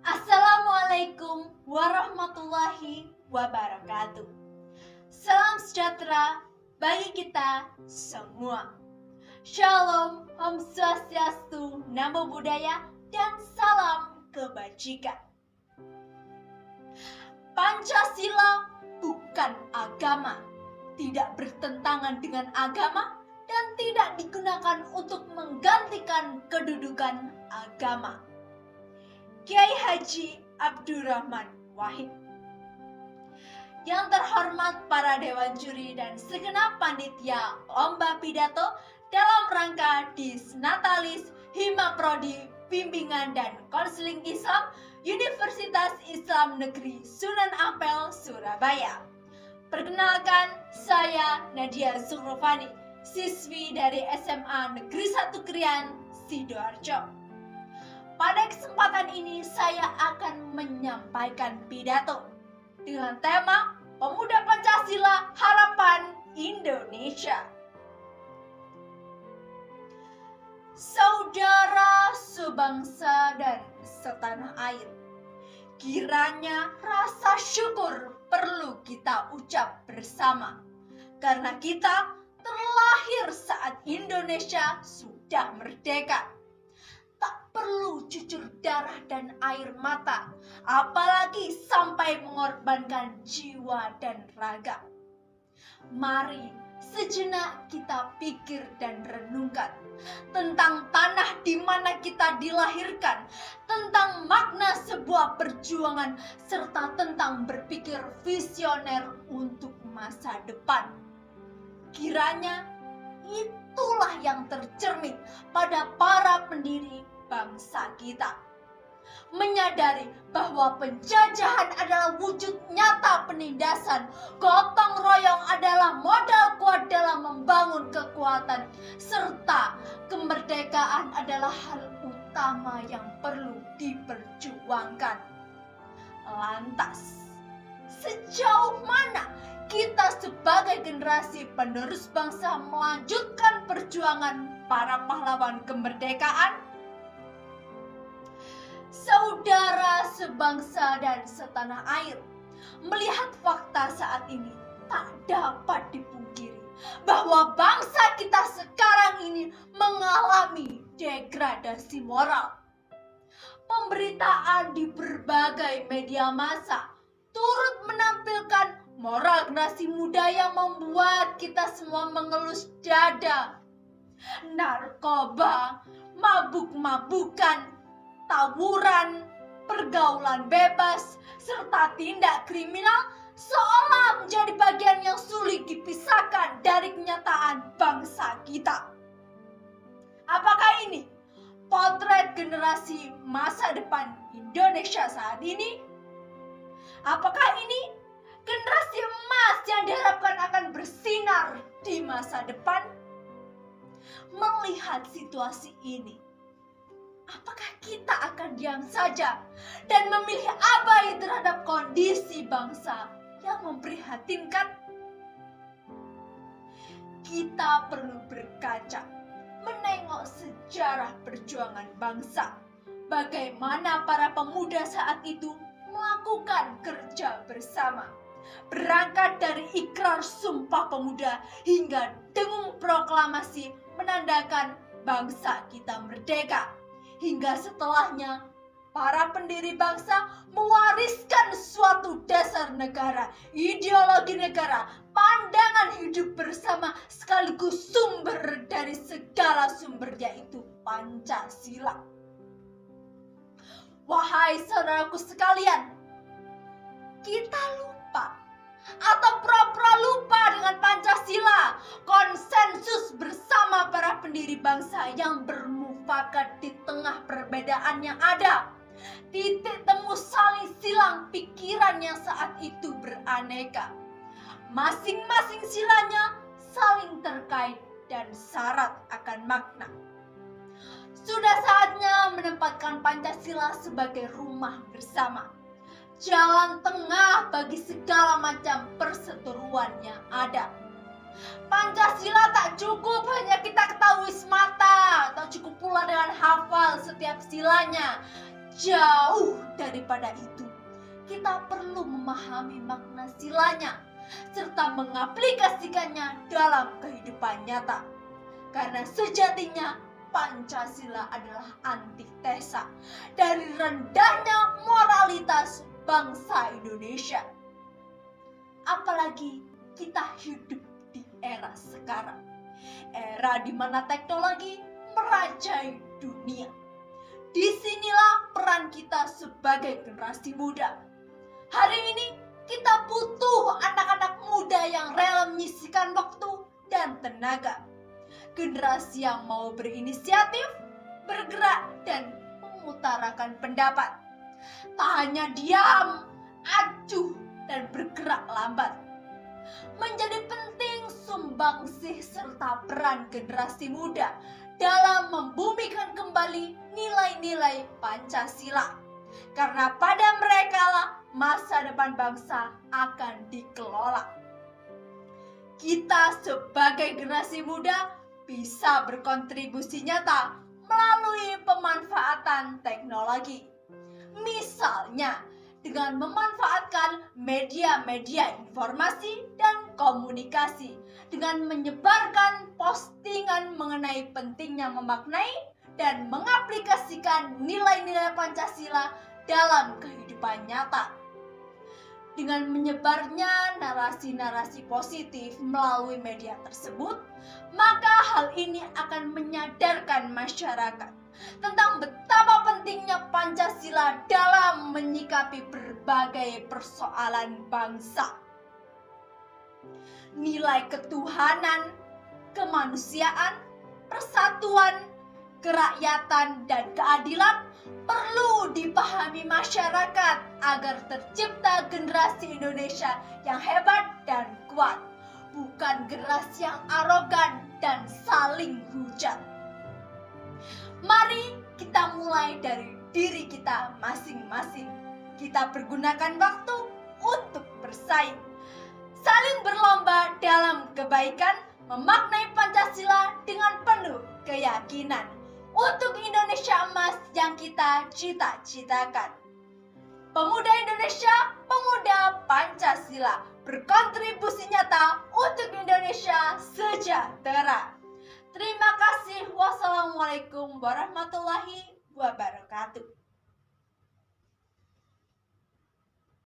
Assalamualaikum warahmatullahi wabarakatuh. Salam sejahtera bagi kita semua. Shalom, Om Swastiastu, Namo Buddhaya, dan salam kebajikan. Pancasila bukan agama, tidak bertentangan dengan agama, dan tidak digunakan untuk menggantikan kedudukan agama. Kiai Haji Abdurrahman Wahid. Yang terhormat para dewan juri dan segenap panitia lomba pidato dalam rangka Disnatalis Hima Prodi Bimbingan dan Konseling Islam Universitas Islam Negeri Sunan Ampel, Surabaya. Perkenalkan, saya Nadia Zuhrofani, siswi dari SMA Negeri 1 Krian, Sidoarjo. Pada kesempatan ini saya akan menyampaikan pidato dengan tema Pemuda Pancasila Harapan Indonesia. Saudara sebangsa dan setanah air, kiranya rasa syukur perlu kita ucap bersama, karena kita terlahir saat Indonesia sudah merdeka. Tak perlu cucur darah dan air mata, apalagi sampai mengorbankan jiwa dan raga. Mari sejenak kita pikir dan renungkan tentang tanah di mana kita dilahirkan, tentang makna sebuah perjuangan, serta tentang berpikir visioner untuk masa depan. Kiranya itulah yang tercermin pada para pendiri bangsa kita. Menyadari bahwa penjajahan adalah wujud nyata penindasan, gotong royong adalah modal kuat dalam membangun kekuatan, serta kemerdekaan adalah hal utama yang perlu diperjuangkan. Lantas, sejauh mana kita sebagai generasi penerus bangsa melanjutkan perjuangan para pahlawan kemerdekaan? Saudara sebangsa dan setanah air, melihat fakta saat ini tak dapat dipungkiri bahwa bangsa kita sekarang ini mengalami degradasi moral. Pemberitaan di berbagai media massa turut menampilkan moral generasi muda yang membuat kita semua mengelus dada. Narkoba, mabuk-mabukan, tawuran, pergaulan bebas, serta tindak kriminal seolah menjadi bagian yang sulit dipisahkan dari kenyataan bangsa kita. Apakah ini potret generasi masa depan Indonesia saat ini? Apakah ini generasi emas yang diharapkan akan bersinar di masa depan? Melihat situasi ini, apakah kita akan diam saja dan memilih abai terhadap kondisi bangsa yang memprihatinkan? Kita perlu berkaca, menengok sejarah perjuangan bangsa, bagaimana para pemuda saat itu melakukan kerja bersama, berangkat dari ikrar Sumpah Pemuda hingga dengung proklamasi menandakan bangsa kita merdeka. Hingga setelahnya, para pendiri bangsa mewariskan suatu dasar negara, ideologi negara, pandangan hidup bersama, sekaligus sumber dari segala sumber, yaitu Pancasila. Wahai saudaraku sekalian, kita lupa atau pura-pura lupa dengan Pancasila, konsensus bersama para pendiri bangsa yang bermufakat di tengah perbedaan yang ada. Titik temu saling silang pikiran yang saat itu beraneka. Masing-masing silanya saling terkait dan syarat akan makna. Sudah saatnya menempatkan Pancasila sebagai rumah bersama, jalan tengah bagi segala macam perseteruan yang ada. Pancasila tak cukup hanya kita ketahui semata, tak cukup pula dengan hafal setiap silanya. Jauh daripada itu, kita perlu memahami makna silanya serta mengaplikasikannya dalam kehidupan nyata. Karena sejatinya Pancasila adalah antitesa dari rendahnya moralitas bangsa Indonesia. Apalagi kita hidup di era sekarang, era di mana teknologi merajai dunia. Disinilah peran kita sebagai generasi muda. Hari ini kita butuh anak-anak muda yang rela menyisihkan waktu dan tenaga. Generasi yang mau berinisiatif, bergerak, dan mengutarakan pendapat. Tak hanya diam, acuh, dan bergerak lambat. Menjadi penting sumbangsih serta peran generasi muda dalam membumikan kembali nilai-nilai Pancasila. Karena pada mereka lah masa depan bangsa akan dikelola. Kita sebagai generasi muda bisa berkontribusi nyata melalui pemanfaatan teknologi. Misalnya, dengan memanfaatkan media-media informasi dan komunikasi, dengan menyebarkan postingan mengenai pentingnya memaknai dan mengaplikasikan nilai-nilai Pancasila dalam kehidupan nyata. Dengan menyebarnya narasi-narasi positif melalui media tersebut, maka hal ini akan menyadarkan masyarakat tentang betapa pentingnya Pancasila dalam menyikapi berbagai persoalan bangsa. Nilai ketuhanan, kemanusiaan, persatuan, kerakyatan, dan keadilan perlu dipahami masyarakat agar tercipta generasi Indonesia yang hebat dan kuat, bukan generasi yang arogan dan saling hujat. Mari kita mulai dari diri kita masing-masing. Kita pergunakan waktu untuk bersaing, saling berlomba dalam kebaikan, memaknai Pancasila dengan penuh keyakinan untuk Indonesia emas yang kita cita-citakan. Pemuda Indonesia, pemuda Pancasila, berkontribusi nyata untuk Indonesia sejahtera. Terima kasih. Wassalamualaikum warahmatullahi